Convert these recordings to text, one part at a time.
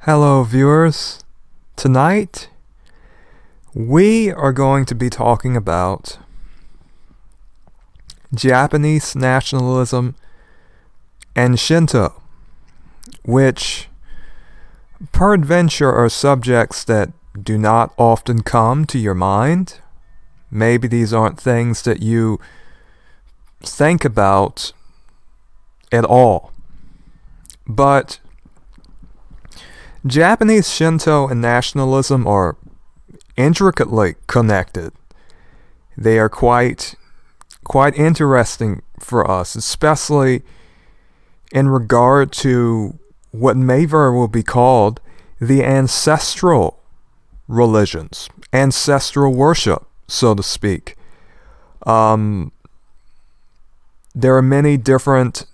Hello, viewers. Tonight, we are going to be talking about Japanese nationalism and Shinto, which peradventure are subjects that do not often come to your mind. Maybe these aren't things that you think about at all. But Japanese Shinto and nationalism are intricately connected. They are quite interesting for us, especially in regard to what may very well be called the ancestral religions, ancestral worship, so to speak. There are many different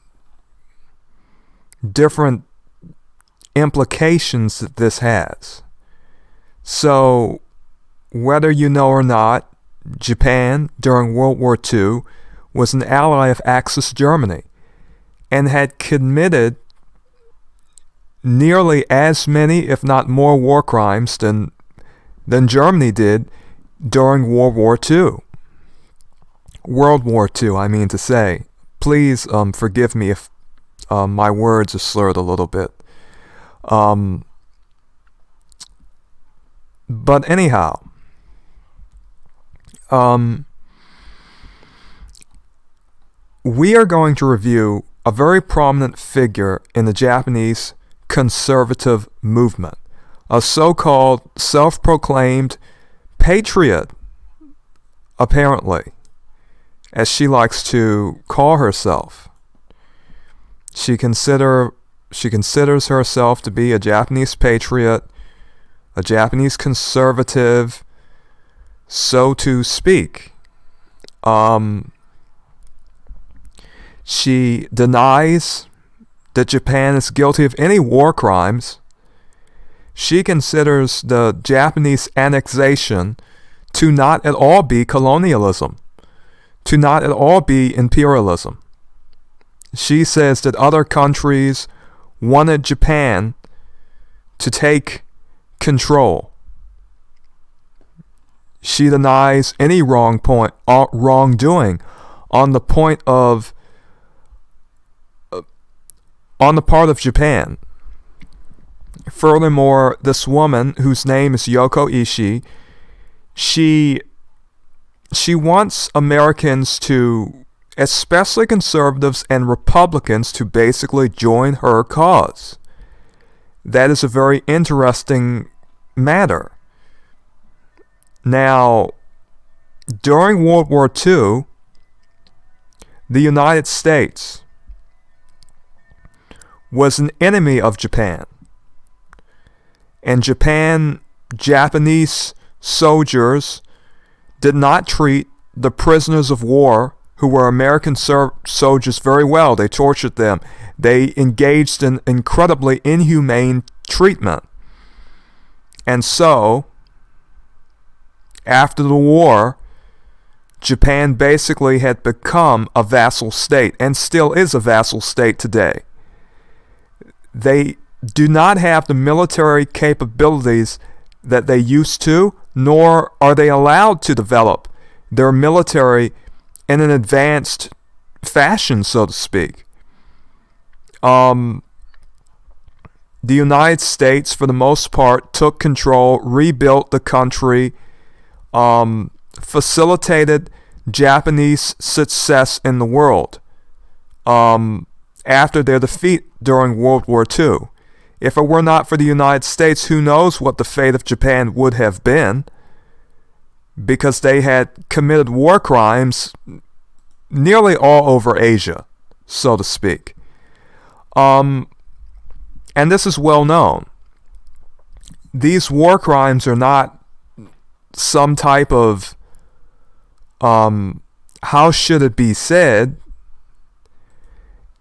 implications that this has. So, whether you know or not, Japan during World War II was an ally of Axis Germany and had committed nearly as many, if not more, war crimes than Germany did during World War II. World War II, I mean to say. Please forgive me if my words are slurred a little bit. But anyhow, we are going to review a very prominent figure in the Japanese conservative movement, a so-called self-proclaimed patriot, apparently, as she likes to call herself. She considers herself to be a Japanese patriot, a Japanese conservative, so to speak. She denies that Japan is guilty of any war crimes. She considers the Japanese annexation to not at all be colonialism, to not at all be imperialism. She says that other countries wanted Japan to take control. She denies any wrongdoing on the part of Japan. Furthermore, this woman, whose name is Yoko Ishii, she wants Americans to, especially conservatives and Republicans, to basically join her cause. That is a very interesting matter. Now, during World War II, the United States was an enemy of Japan. And Japanese soldiers did not treat the prisoners of war who were American soldiers very well. They tortured them. They engaged in incredibly inhumane treatment. And so, after the war, Japan basically had become a vassal state, and still is a vassal state today. They do not have the military capabilities that they used to, nor are they allowed to develop their military in an advanced fashion, so to speak. The United States, for the most part, took control, rebuilt the country, facilitated Japanese success in the world after their defeat during World War II. If it were not for the United States, who knows what the fate of Japan would have been, because they had committed war crimes nearly all over Asia, so to speak. And this is well known. These war crimes are not some type of, how should it be said?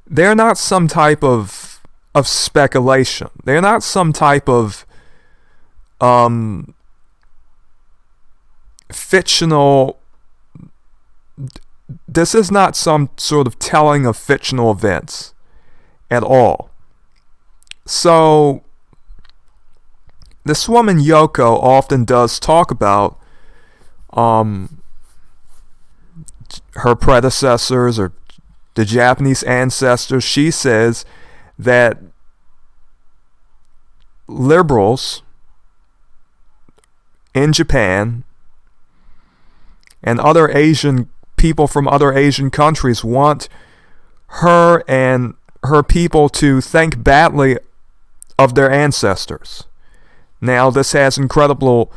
They're not some type of speculation. They're not some type of fictional. This is not some sort of telling of fictional events at all. So this woman Yoko often does talk about her predecessors or the Japanese ancestors. She says that liberals in Japan and other Asian people from other Asian countries want her and her people to think badly of their ancestors. Now, this has incredibly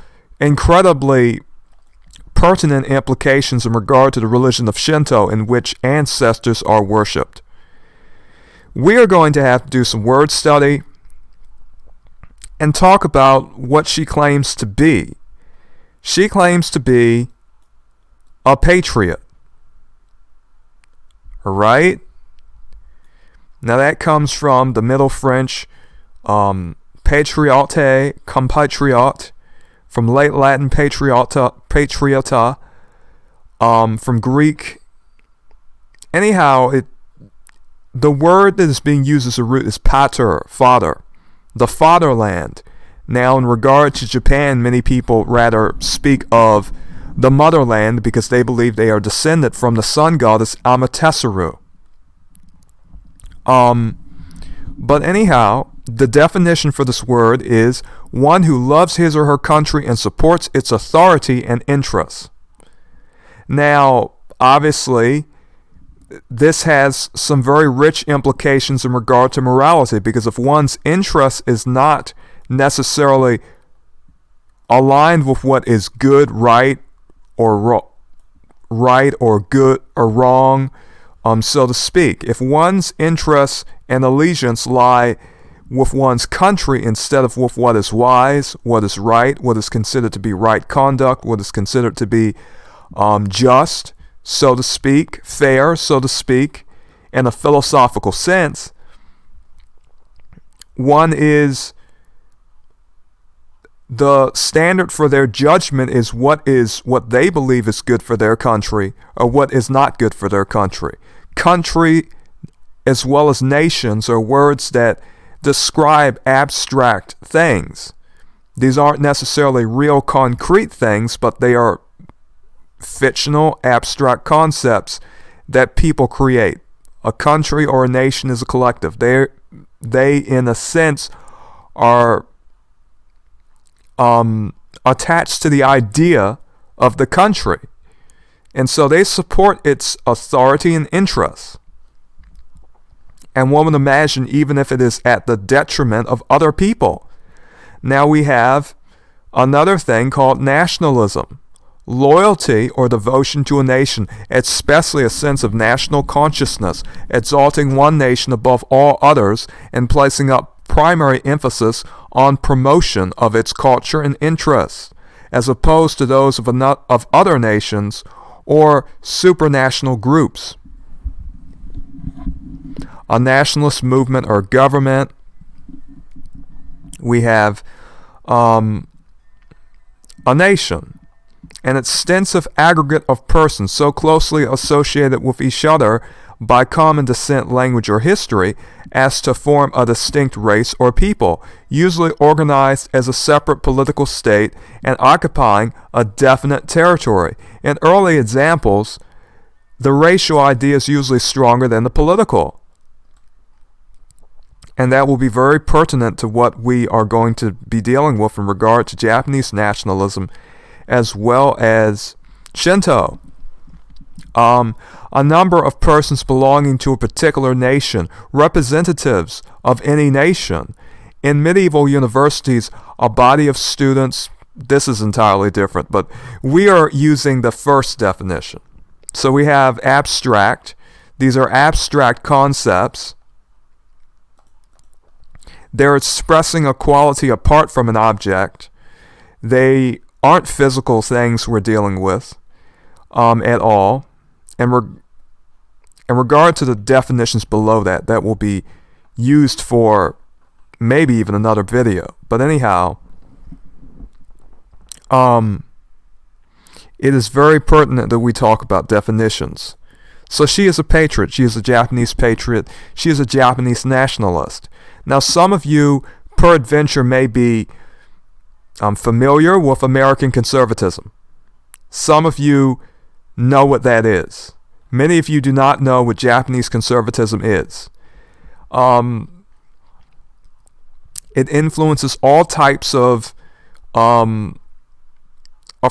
pertinent implications in regard to the religion of Shinto, in which ancestors are worshipped. We are going to have to do some word study and talk about what she claims to be. She claims to be a patriot. Alright? Now that comes from the Middle French patriote, compatriot, from late Latin patriota, from Greek. Anyhow, the word that is being used as a root is pater, father, the fatherland. Now, in regard to Japan, many people rather speak of the motherland because they believe they are descended from the sun goddess Amaterasu. But anyhow, the definition for this word is one who loves his or her country and supports its authority and interests. Now, obviously, this has some very rich implications in regard to morality, because if one's interest is not necessarily aligned with what is good, right, or good or wrong, so to speak, if one's interests and allegiance lie with one's country instead of with what is wise, what is right, what is considered to be right conduct, what is considered to be just, so to speak, fair, so to speak, in a philosophical sense, the standard for their judgment is what they believe is good for their country or what is not good for their country. Country as well as nations are words that describe abstract things. These aren't necessarily real concrete things, but they are fictional, abstract concepts that people create. A country or a nation is a collective. They in a sense, are attached to the idea of the country. And so they support its authority and interests. And one would imagine even if it is at the detriment of other people. Now we have another thing called nationalism. Loyalty or devotion to a nation, especially a sense of national consciousness, exalting one nation above all others and placing up primary emphasis on promotion of its culture and interests, as opposed to those of other nations or supranational groups. A nationalist movement or government. We have a nation, an extensive aggregate of persons so closely associated with each other by common descent, language, or history as to form a distinct race or people, usually organized as a separate political state and occupying a definite territory. In early examples, the racial idea is usually stronger than the political. And that will be very pertinent to what we are going to be dealing with in regard to Japanese nationalism as well as Shinto. A number of persons belonging to a particular nation, representatives of any nation. In medieval universities, a body of students, this is entirely different, but we are using the first definition. So we have abstract. These are abstract concepts. They're expressing a quality apart from an object. They aren't physical things we're dealing with at all. And in regard to the definitions below that will be used for maybe even another video. But anyhow, it is very pertinent that we talk about definitions. So she is a patriot. She is a Japanese patriot. She is a Japanese nationalist. Now, some of you, peradventure, may be familiar with American conservatism. Some of you know what that is. Many of you do not know what Japanese conservatism is. It influences all types of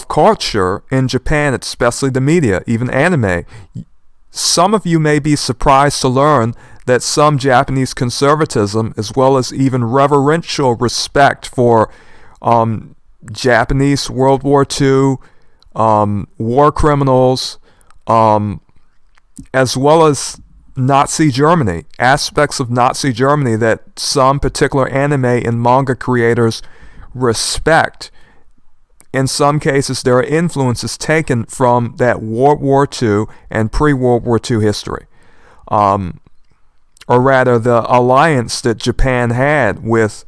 culture in Japan, especially the media, even anime. Some of you may be surprised to learn that some Japanese conservatism, as well as even reverential respect for Japanese World War II, war criminals, as well as Nazi Germany, aspects of Nazi Germany that some particular anime and manga creators respect. In some cases, there are influences taken from that World War II and pre-World War II history. Or rather, the alliance that Japan had with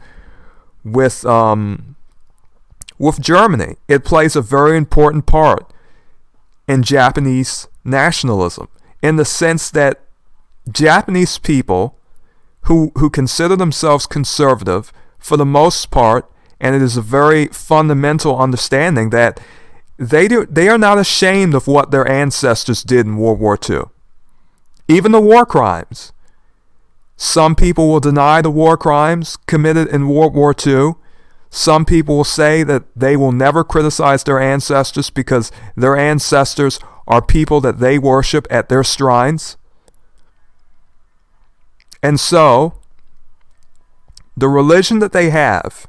Germany. It plays a very important part in Japanese nationalism, in the sense that Japanese people who consider themselves conservative, for the most part, and it is a very fundamental understanding that they are not ashamed of what their ancestors did in World War II. Even the war crimes. Some people will deny the war crimes committed in World War II. Some people will say that they will never criticize their ancestors because their ancestors are people that they worship at their shrines. And so, the religion that they have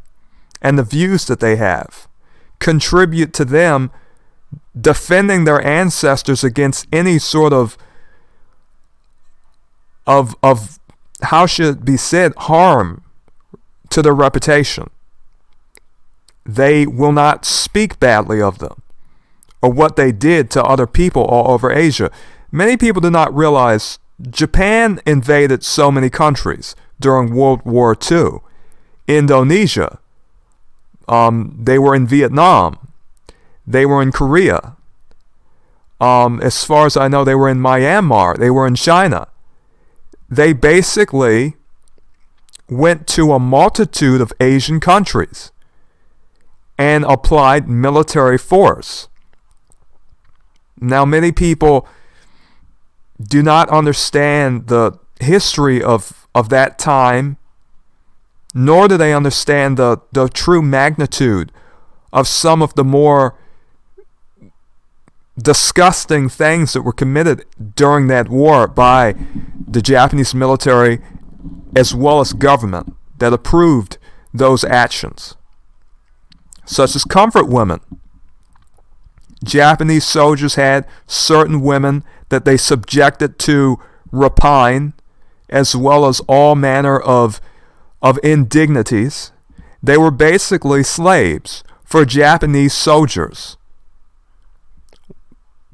and the views that they have contribute to them defending their ancestors against any sort of how should it be said, harm to their reputation. They will not speak badly of them or what they did to other people all over Asia. Many people do not realize Japan invaded so many countries during World War II. Indonesia, they were in Vietnam, they were in Korea. As far as I know, they were in Myanmar, they were in China. They basically went to a multitude of Asian countries and applied military force. Now, many people do not understand the history of that time, nor do they understand the true magnitude of some of the more disgusting things that were committed during that war by the Japanese military as well as government that approved those actions, such as comfort women. Japanese soldiers had certain women that they subjected to rapine, as well as all manner of indignities. They were basically slaves for Japanese soldiers.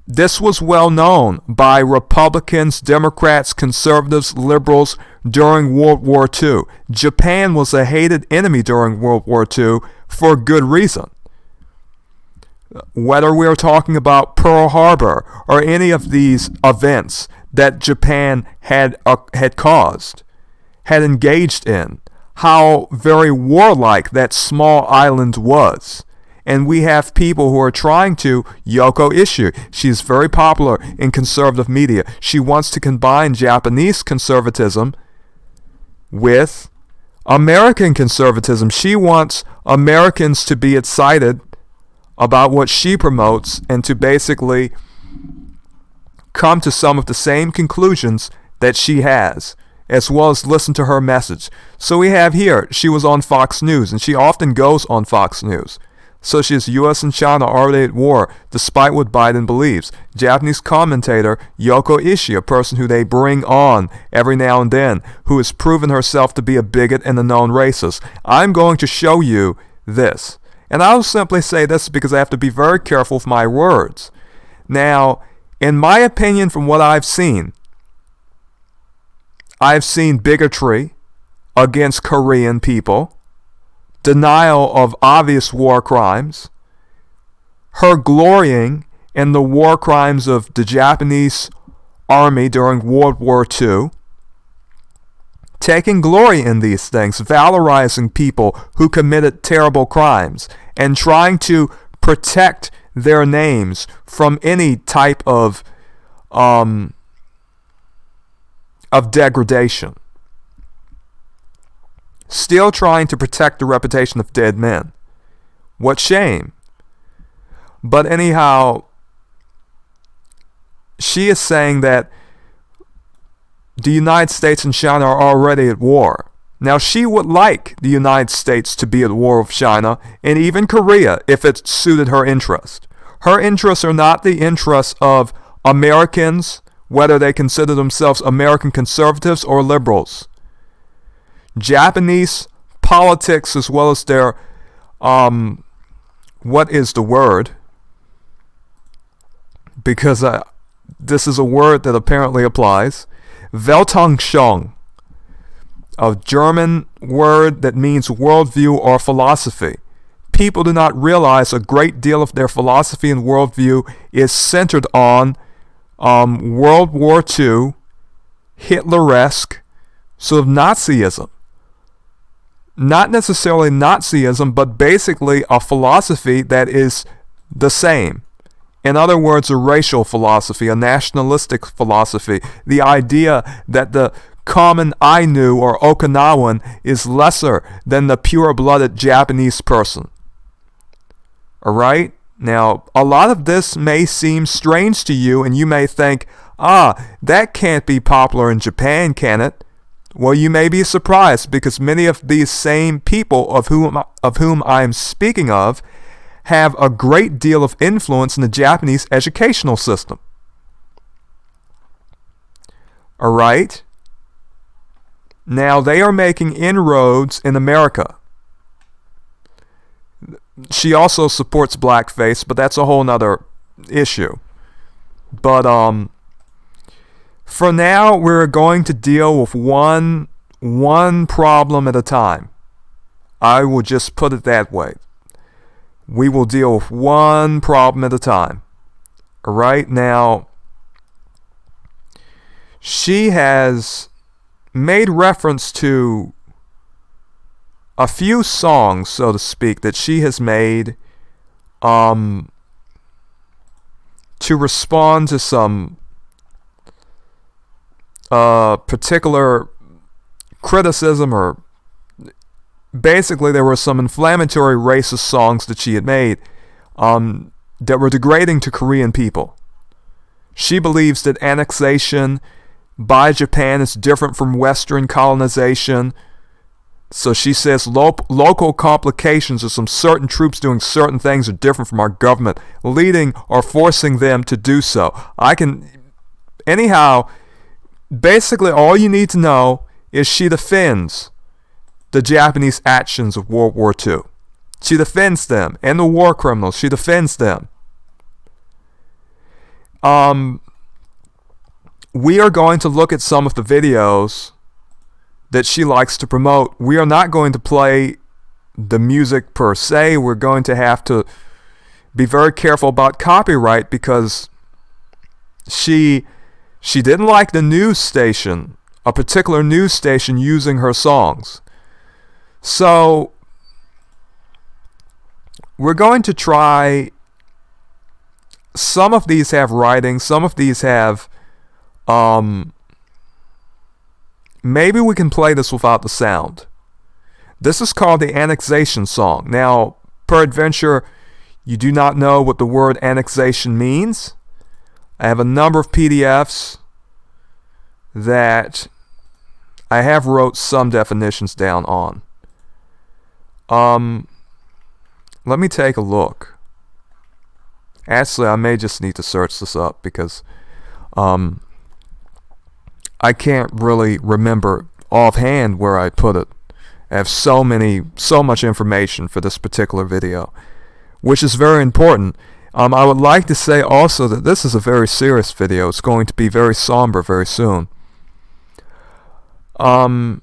This was well known by Republicans, Democrats, conservatives, liberals during World War II. Japan was a hated enemy during World War II for good reason. Whether we are talking about Pearl Harbor or any of these events that Japan had caused, had engaged in, how very warlike that small island was. And we have people who are trying to, Yoko Ishii, she's very popular in conservative media. She wants to combine Japanese conservatism with American conservatism. She wants Americans to be excited about what she promotes and to basically come to some of the same conclusions that she has, as well as listen to her message. So we have here, she was on Fox News, and she often goes on Fox News. So she is U.S. and China already at war, despite what Biden believes. Japanese commentator Yoko Ishii, a person who they bring on every now and then, who has proven herself to be a bigot and a known racist. I'm going to show you this. And I'll simply say this because I have to be very careful with my words. Now, in my opinion, from what I've seen bigotry against Korean people, denial of obvious war crimes, her glorying in the war crimes of the Japanese army during World War II, taking glory in these things, valorizing people who committed terrible crimes, and trying to protect their names from any type of degradation. Still trying to protect the reputation of dead men. What shame. But anyhow, she is saying that the United States and China are already at war. Now, she would like the United States to be at war with China, and even Korea, if it suited her interest. Her interests are not the interests of Americans, whether they consider themselves American conservatives or liberals. Japanese politics, as well as their, what is the word? Because this is a word that apparently applies. Weltanschauung, a German word that means worldview or philosophy. People do not realize a great deal of their philosophy and worldview is centered on World War II, Hitleresque sort of Nazism. Not necessarily Nazism, but basically a philosophy that is the same. In other words, a racial philosophy, a nationalistic philosophy, the idea that the common Ainu or Okinawan is lesser than the pure-blooded Japanese person. Alright? Now, a lot of this may seem strange to you, and you may think, that can't be popular in Japan, can it? Well, you may be surprised, because many of these same people of whom I am speaking of have a great deal of influence in the Japanese educational system. Alright? Now, they are making inroads in America. She also supports blackface, but that's a whole nother issue. But for now, we're going to deal with one problem at a time. I will just put it that way. We will deal with one problem at a time. Alright, now, she has made reference to a few songs, so to speak, that she has made to respond to some particular criticism, or basically there were some inflammatory racist songs that she had made that were degrading to Korean people. She believes that annexation by Japan is different from Western colonization. So she says local complications of some certain troops doing certain things are different from our government, leading or forcing them to do so. Anyhow, basically all you need to know is she defends the Japanese actions of World War II. She defends them, and the war criminals, she defends them. We are going to look at some of the videos that she likes to promote. We are not going to play the music per se. We're going to have to be very careful about copyright, because she didn't like the news station, a particular news station, using her songs. So we're going to try. Some of these have writing, some of these have maybe we can play this without the sound. This is called the Annexation Song. Now, peradventure, you do not know what the word annexation means. I have a number of PDFs that I have wrote some definitions down on. Let me take a look. Actually, I may just need to search this up, because I can't really remember offhand where I put it. I have so much information for this particular video, which is very important. I would like to say also that this is a very serious video. It's going to be very somber very soon. Let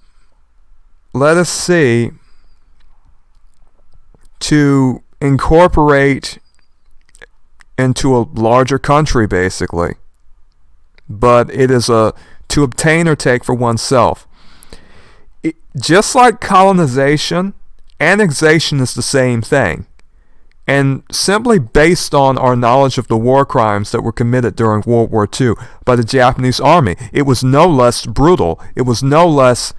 us see. To incorporate into a larger country, basically. But it is to obtain or take for oneself. just like colonization, annexation is the same thing. And simply based on our knowledge of the war crimes that were committed during World War II by the Japanese army, it was no less brutal. It was no less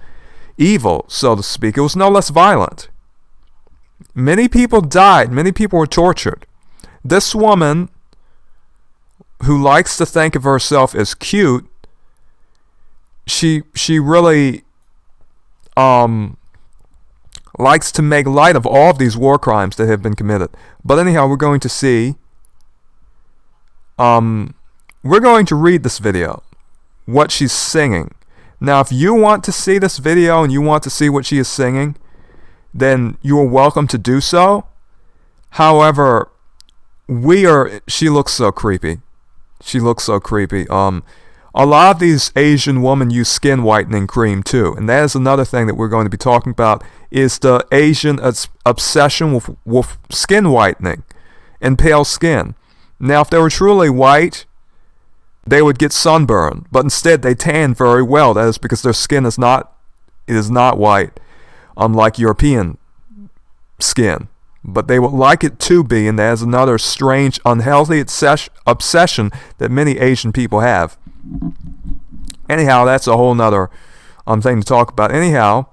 evil, so to speak. It was no less violent. Many people died. Many people were tortured. This woman, who likes to think of herself as cute, she really likes to make light of all of these war crimes that have been committed. But anyhow, we're going to see, we're going to read this video, what she's singing. Now, if you want to see this video and you want to see what she is singing, then you are welcome to do so. However, she looks so creepy. She looks so creepy. A lot of these Asian women use skin whitening cream too, and that is another thing that we're going to be talking about, is the Asian obsession with skin whitening and pale skin. Now, if they were truly white, they would get sunburn, but instead they tan very well. That is because their skin is not white, unlike European skin. But they would like it to be, and that is another strange, unhealthy obsession that many Asian people have. Anyhow, that's a whole nother thing to talk about. Anyhow,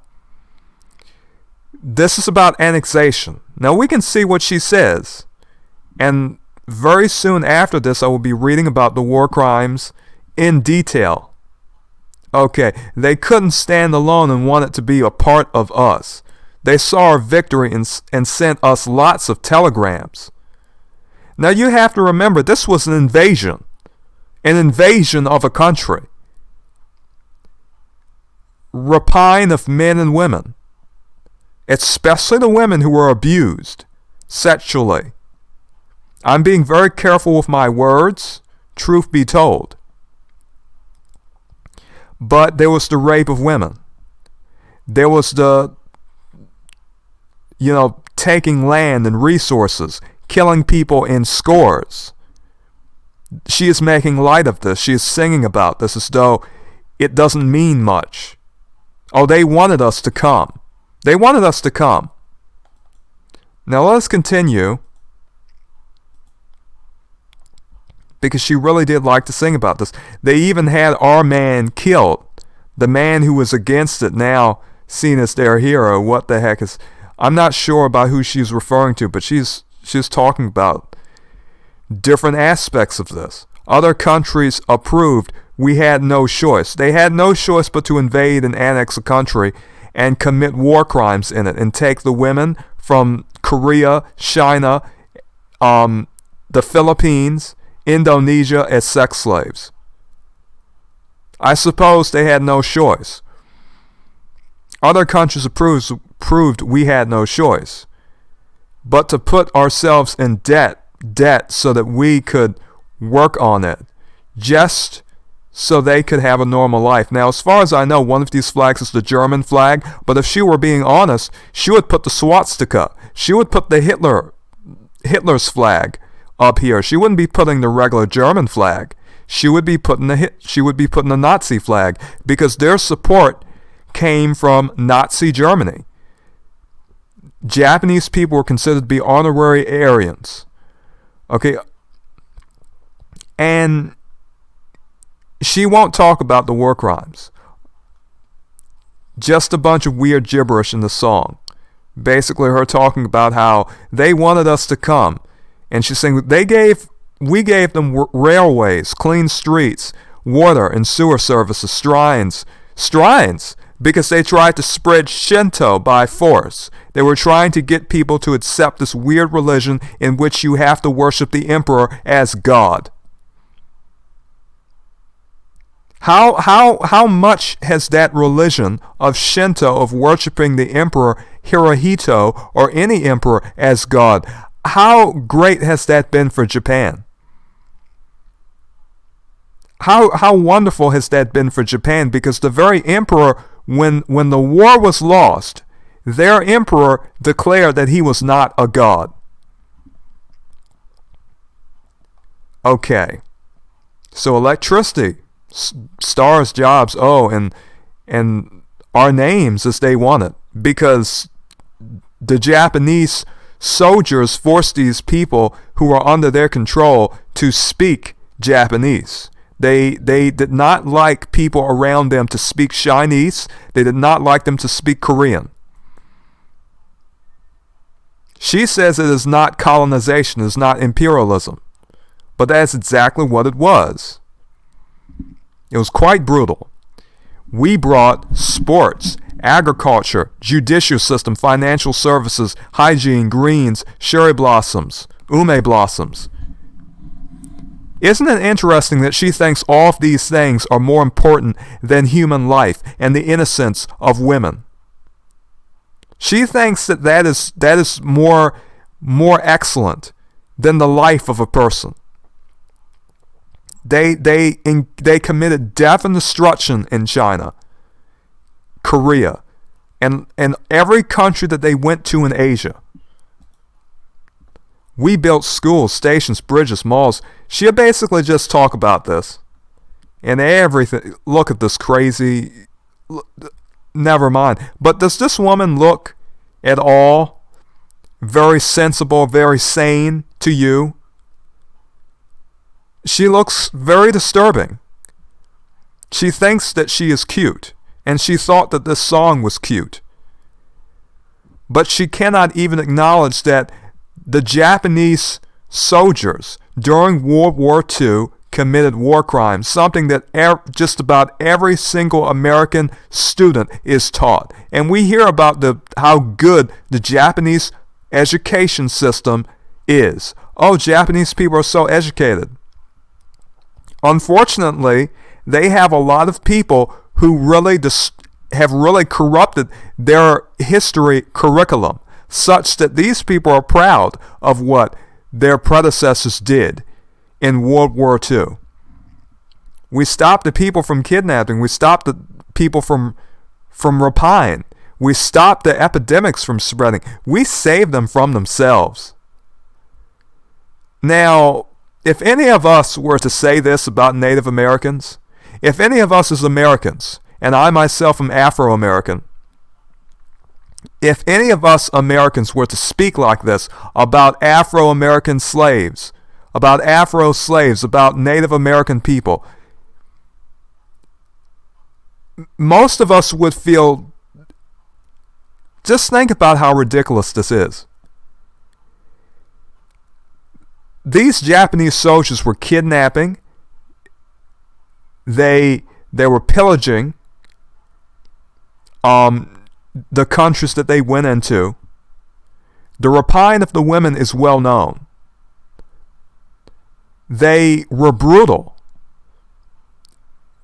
this is about annexation. Now we can see what she says, and very soon after this I will be reading about the war crimes in detail. Okay, they couldn't stand alone and wanted to be a part of us. They saw our victory and sent us lots of telegrams. Now you have to remember, this was an invasion of a country. Rapine of men and women, especially the women who were abused sexually. I'm being very careful with my words, truth be told. But there was the rape of women. There was the, taking land and resources, killing people in scores. She is making light of this. She is singing about this as though it doesn't mean much. Oh, they wanted us to come. They wanted us to come. Now let us continue, because she really did like to sing about this. They even had our man killed. The man who was against it, now seen as their hero. What the heck is... I'm not sure about who she's referring to, but she's talking about different aspects of this. Other countries approved. We had no choice. They had no choice but to invade and annex a country and commit war crimes in it and take the women from Korea, China, the Philippines, Indonesia as sex slaves. I suppose they had no choice. Other countries proved we had no choice but to put ourselves in debt so that we could work on it, just so they could have a normal life. Now, as far as I know, one of these flags is the German flag, but if she were being honest, she would put the swastika. She would put the Hitler's flag up here. She wouldn't be putting the regular German flag. She would be putting the Nazi flag, because their support came from Nazi Germany. Japanese people were considered to be honorary Aryans. Okay, and she won't talk about the war crimes. Just a bunch of weird gibberish in the song. Basically, her talking about how they wanted us to come, and she's saying we gave them railways, clean streets, water and sewer services, shrines, because they tried to spread Shinto by force. They were trying to get people to accept this weird religion in which you have to worship the emperor as God. How much has that religion of Shinto, of worshiping the emperor Hirohito or any emperor as God, how great has that been for Japan? How wonderful has that been for Japan? Because the very emperor, when the war was lost, their emperor declared that he was not a god. Okay, so electricity, stars, jobs, and our names as they wanted, because the Japanese soldiers forced these people who were under their control to speak Japanese. They did not like people around them to speak Chinese. They did not like them to speak Korean. She says it is not colonization, it is not imperialism. But that's exactly what it was. It was quite brutal. We brought sports, agriculture, judicial system, financial services, hygiene, greens, cherry blossoms, ume blossoms. Isn't it interesting that she thinks all of these things are more important than human life and the innocence of women? She thinks that is more excellent than the life of a person. They committed death and destruction in China, Korea, and every country that they went to in Asia. We built schools, stations, bridges, malls. She'll basically just talk about this. And everything. Look at this crazy. Never mind. But does this woman look at all very sensible, very sane to you? She looks very disturbing. She thinks that she is cute. And she thought that this song was cute. But she cannot even acknowledge that the Japanese soldiers during World War II committed war crimes, something that just about every single American student is taught. And we hear about how good the Japanese education system is. Oh, Japanese people are so educated. Unfortunately, they have a lot of people who have really corrupted their history curriculum, such that these people are proud of what their predecessors did in World War II. We stopped the people from kidnapping. We stopped the people from rapine. We stopped the epidemics from spreading. We saved them from themselves. Now, if any of us were to say this about Native Americans, if any of us as Americans, and I myself am Afro-American, if any of us Americans were to speak like this about Afro-American slaves, about Afro slaves, about Native American people, most of us would feel, just think about how ridiculous this is. These Japanese soldiers were kidnapping, they were pillaging the countries that they went into. The rapine of the women is well known. They were brutal.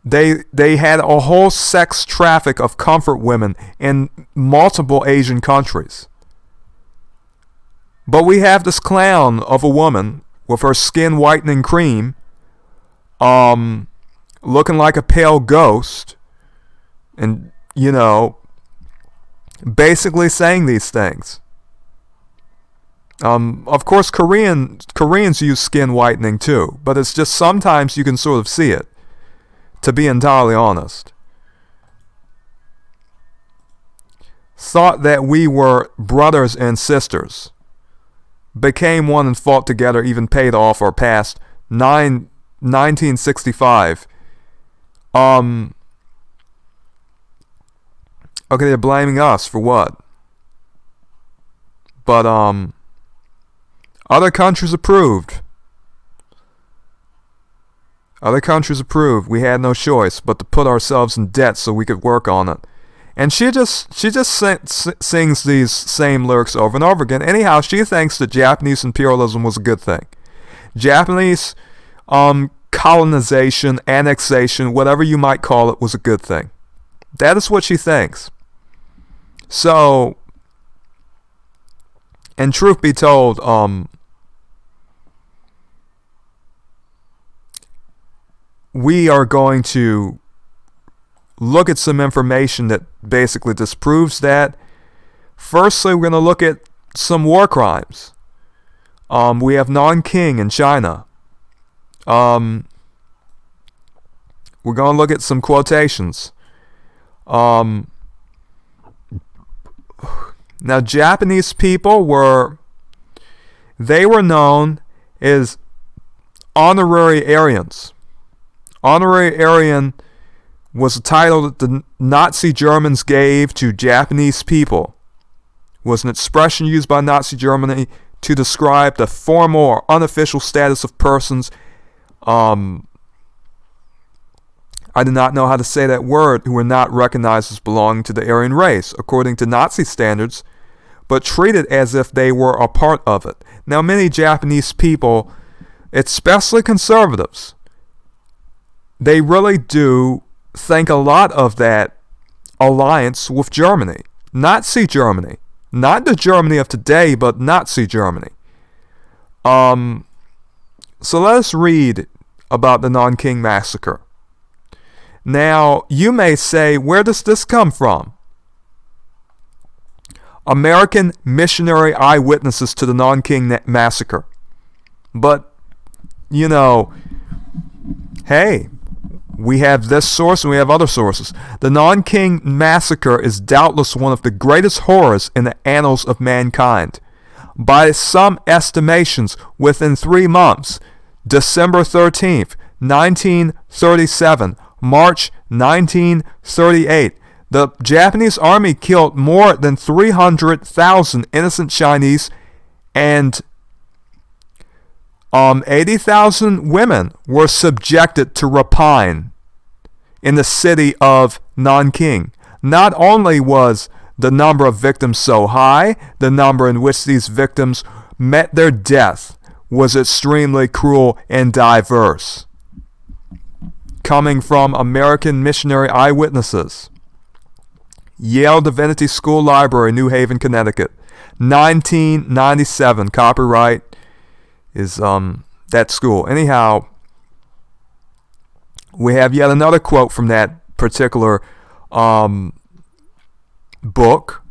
They had a whole sex traffic of comfort women in multiple Asian countries. But we have this clown of a woman with her skin whitening cream, looking like a pale ghost, and, basically saying these things. Of course, Koreans use skin whitening too, but it's just sometimes you can sort of see it, to be entirely honest. Thought that we were brothers and sisters, became one and fought together, even paid off our past. 1965. Okay, they're blaming us for what? But other countries approved. Other countries approved. We had no choice but to put ourselves in debt so we could work on it. And she just sings these same lyrics over and over again. Anyhow, she thinks that Japanese imperialism was a good thing. Japanese colonization, annexation, whatever you might call it, was a good thing. That is what she thinks. So, and truth be told, we are going to look at some information that basically disproves that. Firstly, we're going to look at some war crimes. We have Nanking in China. We're going to look at some quotations. Now, Japanese people were known as honorary Aryans. Honorary Aryan was a title that the Nazi Germans gave to Japanese people. It was an expression used by Nazi Germany to describe the formal or unofficial status of persons. I do not know how to say that word, who were not recognized as belonging to the Aryan race, according to Nazi standards, but treated as if they were a part of it. Now, many Japanese people, especially conservatives, they really do think a lot of that alliance with Germany. Nazi Germany. Not the Germany of today, but Nazi Germany. So let us read about the Nanking massacre. Now, you may say, where does this come from? American missionary eyewitnesses to the Nanking massacre. But, you know, hey, we have this source and we have other sources. The Nanking massacre is doubtless one of the greatest horrors in the annals of mankind. By some estimations, within 3 months, December 13th, 1937, March 1938, the Japanese army killed more than 300,000 innocent Chinese, and 80,000 women were subjected to rapine in the city of Nanking. Not only was the number of victims so high, the number in which these victims met their death was extremely cruel and diverse. Coming from American missionary eyewitnesses. Yale Divinity School Library, New Haven, Connecticut. 1997. Copyright is that school. Anyhow, we have yet another quote from that particular book.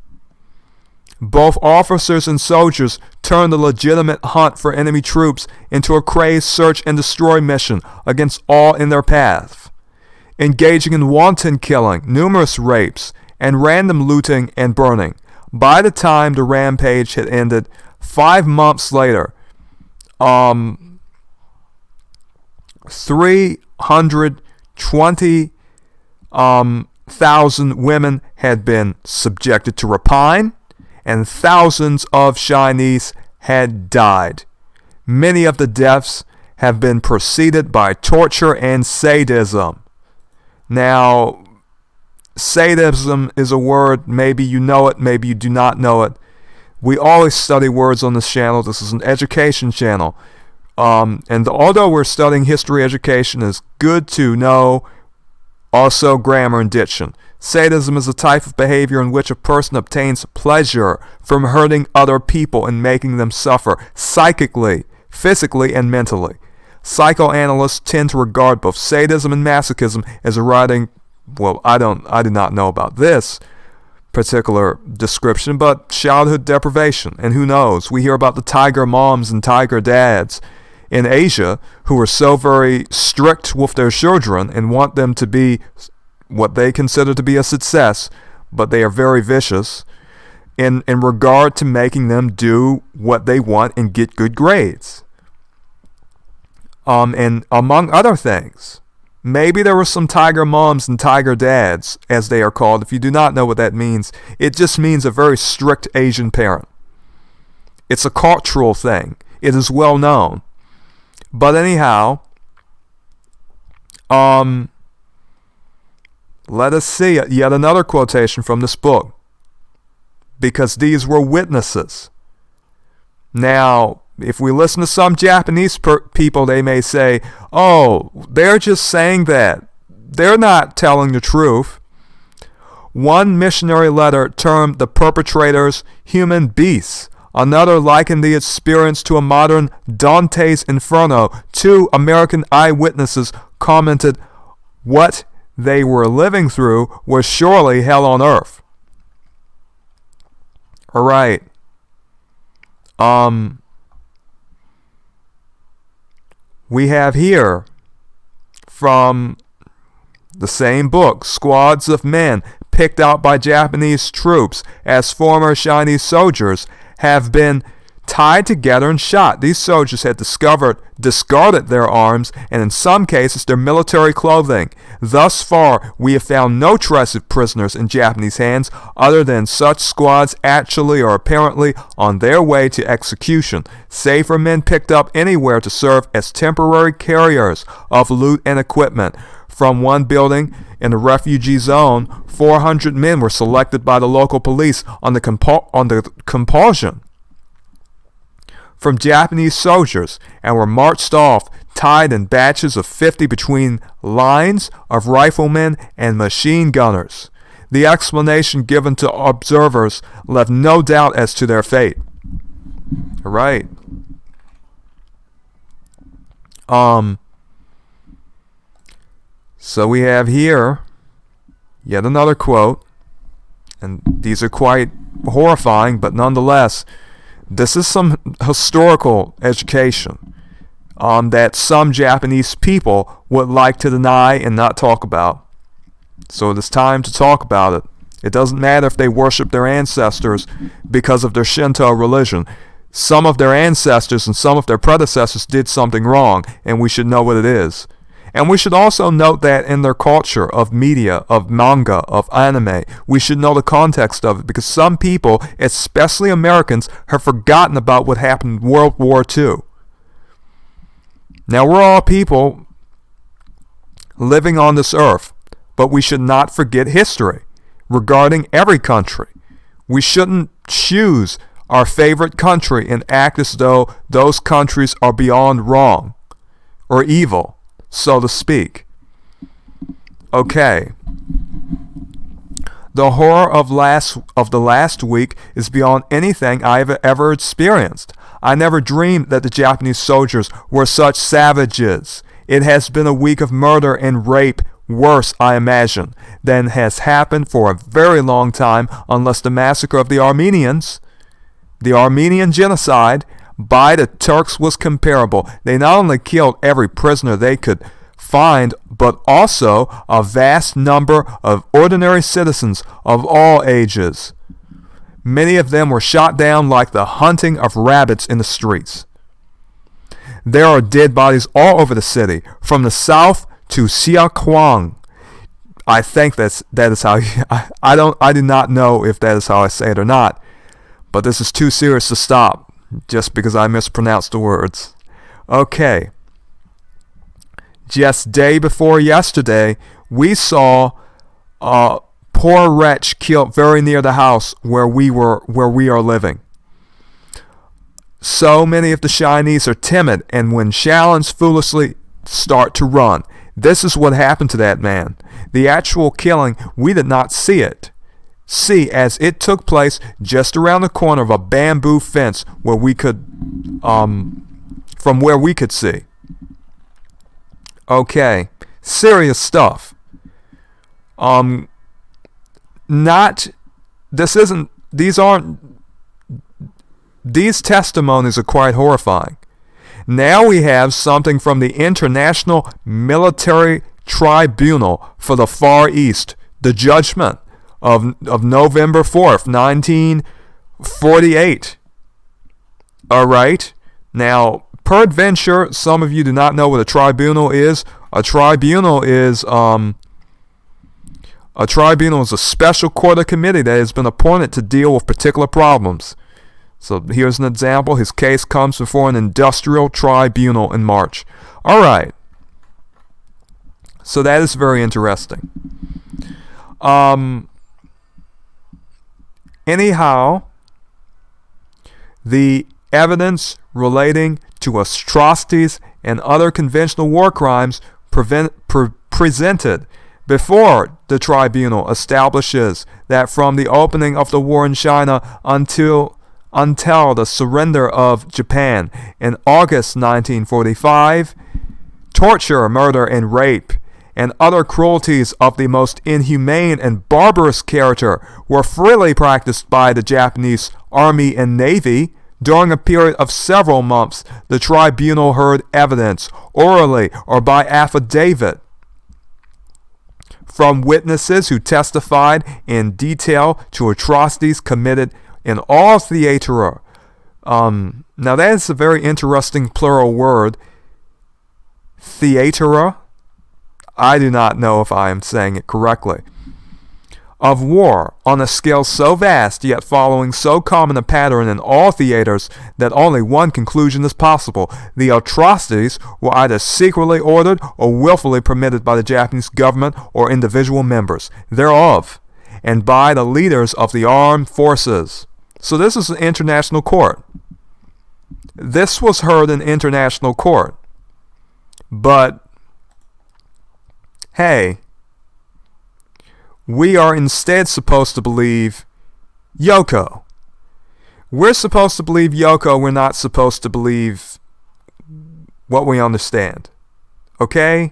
Both officers and soldiers turned the legitimate hunt for enemy troops into a crazed search and destroy mission against all in their path, engaging in wanton killing, numerous rapes, and random looting and burning. By the time the rampage had ended, 5 months later, 320,000 women had been subjected to rapine, and thousands of Chinese had died. Many of the deaths have been preceded by torture and sadism. Now, sadism is a word, maybe you know it, maybe you do not know it. We always study words on this channel. This is an education channel. And although we're studying history education, it's good to know also grammar and diction. Sadism is a type of behavior in which a person obtains pleasure from hurting other people and making them suffer psychically, physically, and mentally. Psychoanalysts tend to regard both sadism and masochism as arising. Well, I do not know about this particular description, but childhood deprivation. And who knows? We hear about the tiger moms and tiger dads in Asia who are so very strict with their children and want them to be what they consider to be a success, but they are very vicious in regard to making them do what they want and get good grades. And among other things, maybe there were some tiger moms and tiger dads, as they are called. If you do not know what that means, it just means a very strict Asian parent. It's a cultural thing. It is well known. But anyhow, let us see yet another quotation from this book, because these were witnesses. Now, if we listen to some Japanese people, they may say, oh, they're just saying that. They're not telling the truth. One missionary letter termed the perpetrators human beasts. Another likened the experience to a modern Dante's Inferno. 2 American eyewitnesses commented, what they were living through was surely hell on earth. All right. We have here from the same book, squads of men picked out by Japanese troops as former Chinese soldiers have been tied together and shot. These soldiers had discarded their arms and in some cases their military clothing. Thus far, we have found no trace of prisoners in Japanese hands other than such squads actually or apparently on their way to execution, save for men picked up anywhere to serve as temporary carriers of loot and equipment. From one building in the refugee zone, 400 men were selected by the local police on the compulsion from Japanese soldiers and were marched off, tied in batches of 50 between lines of riflemen and machine gunners. The explanation given to observers left no doubt as to their fate. All right. So we have here yet another quote, and these are quite horrifying, but nonetheless, this is some historical education that some Japanese people would like to deny and not talk about. So it is time to talk about it. It doesn't matter if they worship their ancestors because of their Shinto religion. Some of their ancestors and some of their predecessors did something wrong, and we should know what it is. And we should also note that in their culture of media, of manga, of anime, we should know the context of it because some people, especially Americans, have forgotten about what happened in World War II. Now, we're all people living on this earth, but we should not forget history regarding every country. We shouldn't choose our favorite country and act as though those countries are beyond wrong or evil, so to speak. Okay. The horror of the last week is beyond anything I have ever experienced. I never dreamed that the Japanese soldiers were such savages. It has been a week of murder and rape, worse, I imagine, than has happened for a very long time, unless the massacre of the Armenians, the Armenian genocide, by the Turks was comparable. They not only killed every prisoner they could find, but also a vast number of ordinary citizens of all ages. Many of them were shot down like the hunting of rabbits in the streets. There are dead bodies all over the city, from the south to Xiaoquang. I think that is how I do not know if that is how I say it or not, but this is too serious to stop just because I mispronounced the words. Okay. Just day before yesterday, we saw a poor wretch killed very near the house where we are living. So many of the Chinese are timid, and when challenged, foolishly start to run. This is what happened to that man. The actual killing, we did not see it. As it took place just around the corner of a bamboo fence where we could, from where we could see. Okay, serious stuff. These testimonies are quite horrifying. Now we have something from the International Military Tribunal for the Far East, the judgment of November 4th, 1948. All right. Now, peradventure, some of you do not know what a tribunal is. A tribunal is a special court or committee that has been appointed to deal with particular problems. So here's an example. His case comes before an industrial tribunal in March. All right. So that is very interesting. Anyhow, the evidence relating to atrocities and other conventional war crimes presented before the tribunal establishes that from the opening of the war in China until the surrender of Japan in August 1945, torture, murder, and rape, and other cruelties of the most inhumane and barbarous character were freely practiced by the Japanese Army and Navy. During a period of several months, the tribunal heard evidence, orally or by affidavit, from witnesses who testified in detail to atrocities committed in all theater. Now that is a very interesting plural word. Theater. I do not know if I am saying it correctly. Of war on a scale so vast yet following so common a pattern in all theaters that only one conclusion is possible. The atrocities were either secretly ordered or willfully permitted by the Japanese government or individual members thereof, and by the leaders of the armed forces. So this is an international court. This was heard in international court. But hey, we are instead supposed to believe Yoko. We're supposed to believe Yoko. We're not supposed to believe what we understand. Okay?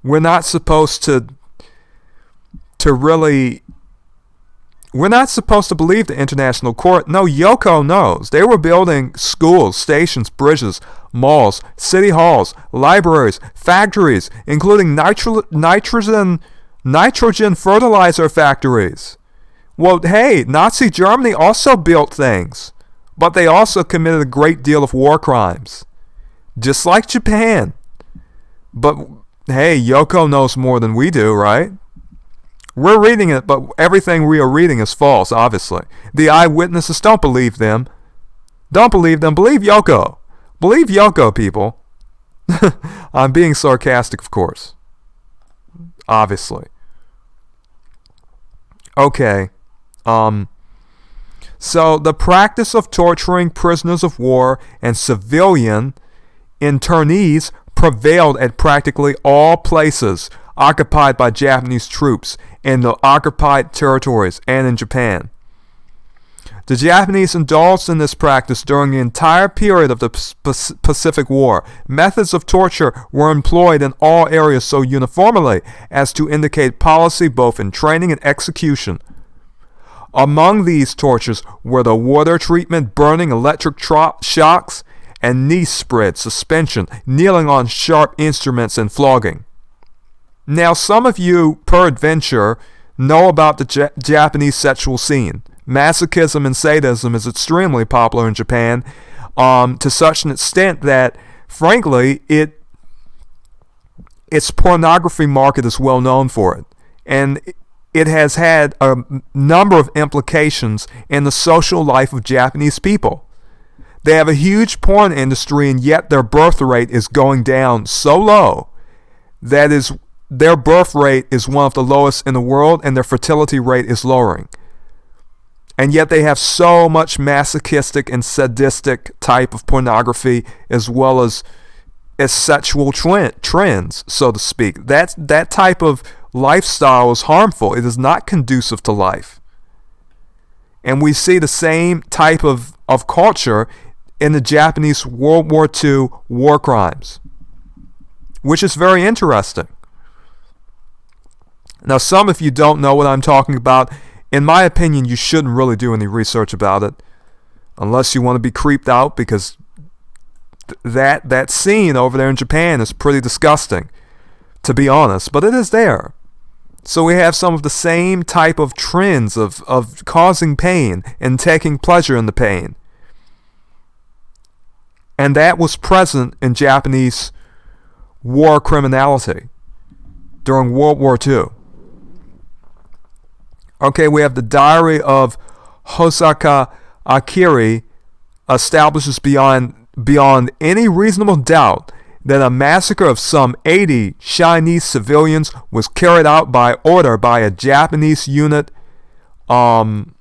We're not supposed to really... We're not supposed to believe the international court. No, Yoko knows. They were building schools, stations, bridges, malls, city halls, libraries, factories, including nitrogen fertilizer factories. Well, hey, Nazi Germany also built things, but they also committed a great deal of war crimes, just like Japan. But hey, Yoko knows more than we do, right? We're reading it, but everything we are reading is false, obviously. The eyewitnesses, don't believe them. Don't believe them. Believe Yoko. Believe Yoko, people. I'm being sarcastic, of course. Obviously. Okay. So the practice of torturing prisoners of war and civilian internees prevailed at practically all places occupied by Japanese troops in the occupied territories and in Japan. The Japanese indulged in this practice during the entire period of the Pacific War. Methods of torture were employed in all areas so uniformly as to indicate policy both in training and execution. Among these tortures were the water treatment, burning, electric shocks, and knee spread, suspension, kneeling on sharp instruments, and flogging. Now, some of you, peradventure, know about the Japanese sexual scene. Masochism and sadism is extremely popular in Japan, to such an extent that, frankly, its pornography market is well known for it. And it has had a number of implications in the social life of Japanese people. They have a huge porn industry, and yet their birth rate is going down so low that their birth rate is one of the lowest in the world, and their fertility rate is lowering. And yet they have so much masochistic and sadistic type of pornography, as well as sexual trends, so to speak. That type of lifestyle is harmful. It is not conducive to life. And we see the same type of culture in the Japanese World War II war crimes, which is very interesting. Now, some of you don't know what I'm talking about. In my opinion, you shouldn't really do any research about it unless you want to be creeped out, because that scene over there in Japan is pretty disgusting, to be honest, but it is there. So we have some of the same type of trends of causing pain and taking pleasure in the pain. And that was present in Japanese war criminality during World War II. Okay, we have the diary of Hosaka Akiri establishes beyond any reasonable doubt that a massacre of some 80 Chinese civilians was carried out by order by a Japanese unit. Japanese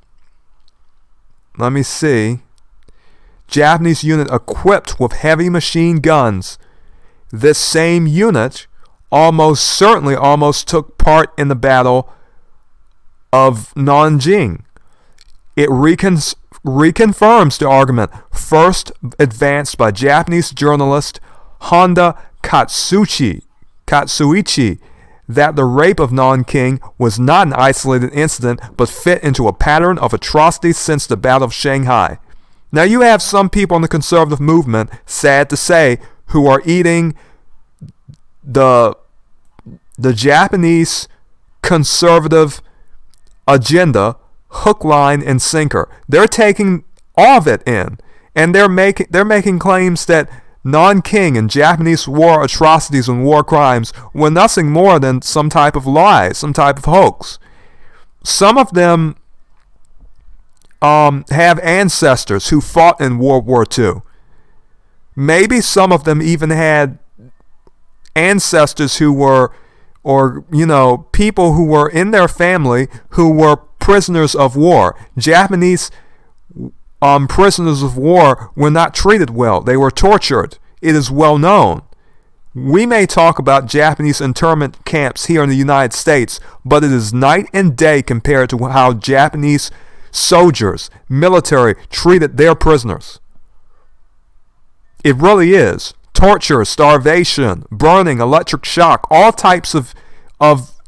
unit equipped with heavy machine guns. This same unit almost took part in the Battle of Nanking. It reconfirms the argument first advanced by Japanese journalist Honda Katsuichi that the rape of Nanking was not an isolated incident but fit into a pattern of atrocities since the Battle of Shanghai. Now you have some people in the conservative movement, sad to say, who are eating the Japanese conservative agenda, hook, line, and sinker. They're taking all of it in, and they're making claims that Nanking and Japanese war atrocities and war crimes were nothing more than some type of lie, some type of hoax. Some of them have ancestors who fought in World War II. Maybe some of them even had ancestors who were, or people who were in their family who were prisoners of war. Japanese prisoners of war were not treated well. They were tortured. It is well known. We may talk about Japanese internment camps here in the United States, but it is night and day compared to how Japanese soldiers, military, treated their prisoners. It really is. Torture, starvation, burning, electric shock, all types of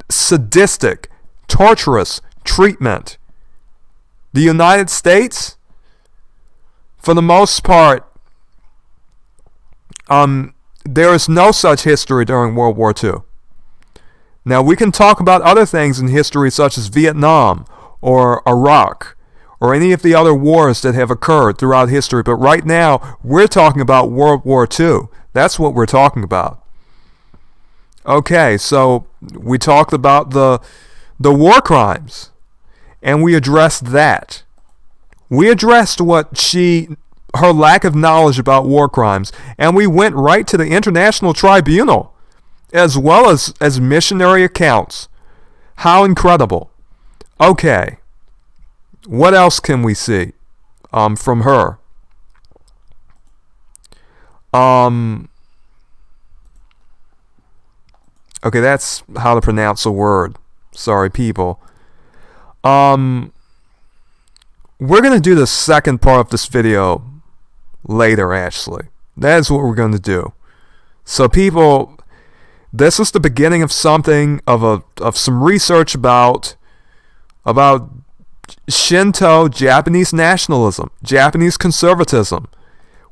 sadistic, torturous treatment. The United States, for the most part, there is no such history during World War II. Now, we can talk about other things in history such as Vietnam or Iraq or any of the other wars that have occurred throughout history, but right now we're talking about World War II. That's what we're talking about. Okay, so we talked about the war crimes, and we addressed that. We addressed her lack of knowledge about war crimes, and we went right to the International Tribunal, as well as missionary accounts. How incredible. Okay, what else can we see from her? Okay, that's how to pronounce a word. Sorry, people. We're going to do the second part of this video later, actually. That's what we're going to do. So, people, this is the beginning of something, of some research about Shinto, Japanese nationalism, Japanese conservatism.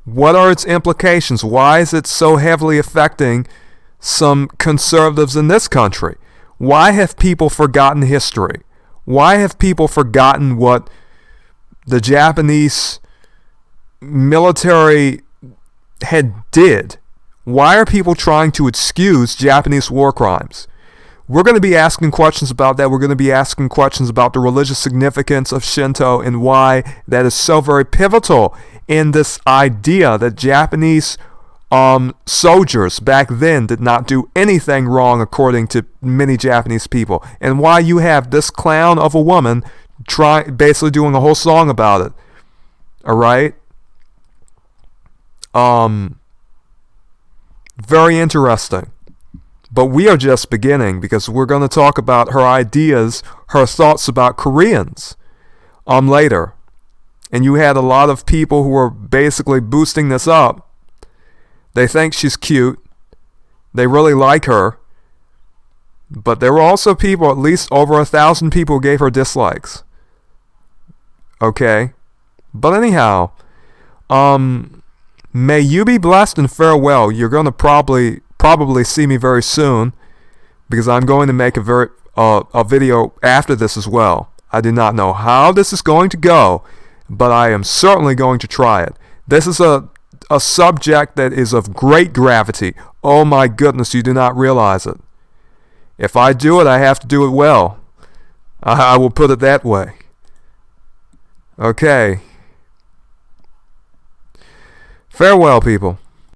What are its implications? Why is it so heavily affecting some conservatives in this country? Why have people forgotten history? Why have people forgotten what the Japanese military did? Why are people trying to excuse Japanese war crimes? We're going to be asking questions about that. We're going to be asking questions about the religious significance of Shinto and why that is so very pivotal in this idea that Japanese soldiers back then did not do anything wrong according to many Japanese people, and why you have this clown of a woman basically doing a whole song about it. Alright? Very interesting. But we are just beginning, because we're going to talk about her ideas, her thoughts about Koreans later. And you had a lot of people who were basically boosting this up. They think she's cute. They really like her. But there were also people, at least over 1,000 people, who gave her dislikes. Okay? But anyhow, may you be blessed and farewell. You're going to probably see me very soon, because I'm going to make a video after this as well. I do not know how this is going to go, but I am certainly going to try it. This is a subject that is of great gravity. Oh my goodness, you do not realize it. If I do it, I have to do it well. I will put it that way. Okay. Farewell, people.